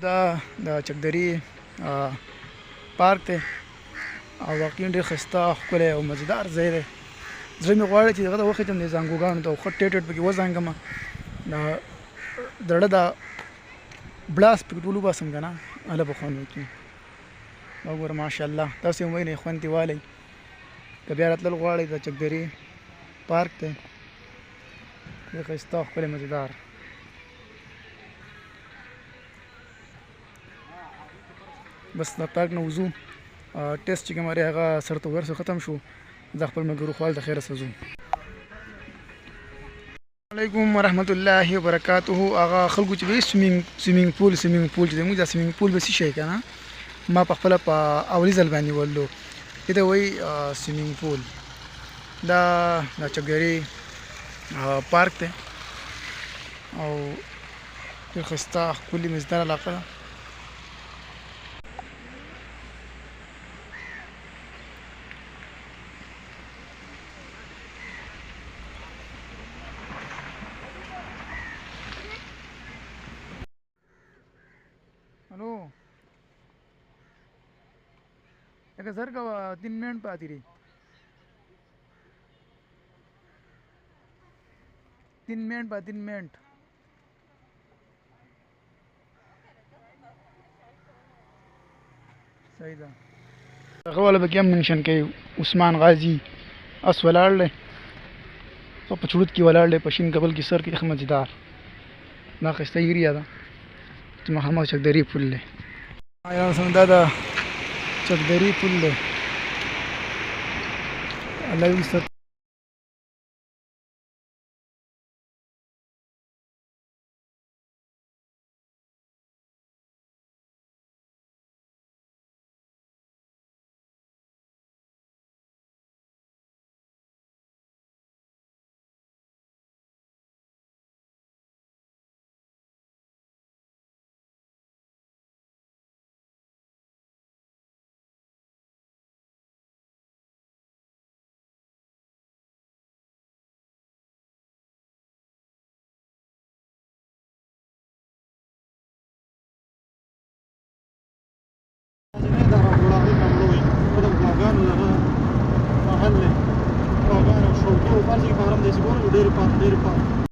دا د چکدرې پارک دی او واقعا ډېر ښایسته ښکلی او مزېدار ځای دی. زړه مې غواړي چې دغه ته وخېږم دې زانګوګانو ته او ښه ټیټ ټیټ پکې وزانګمه، د زړه دا بړاس پکې ټول وباسم که نه، هله به خوند وکړي. دا وګوره ماشاءالله تاسو هم وینئ خوند ترې والی. که بیا راتلل غواړئ د چکدرې پارک دی، ډېر ښایسته او ښکلی مزېدار. بس د پارک نه وځو، ټیسټ چې کوم دی هغه سر ته ورسو ختم شو، دا خپل ملګرو خوا د خیره سره ځو. علیکم ورحمت الله وبرکاته. هغه خلکو چې وایي سویمینګ پول چې دی، موږ دا سویمینګ پول به څه شی که نه، ما پخپله په اولي ځل باندې وللو. دې ته وایي سویمینګ پول. دا د چکدرې پارک دی او ډېر ښایسته ښکلې مزېداره علاقه ده. हेलो एका सर का 3 मिनट पे आती रही, 3 मिनट पे 3 मिनट. सही ده. هغه والا به کې هم منشن کوي عثمان غازي اس ولاړ دی، په چړود کې ولاړ دی، په شین کابل کې سر کې ښه مزېدار. دا ښایسته ایریا ده چې مخامخ چکدرې پل دی. دا د چکدرې پل دی. الله دې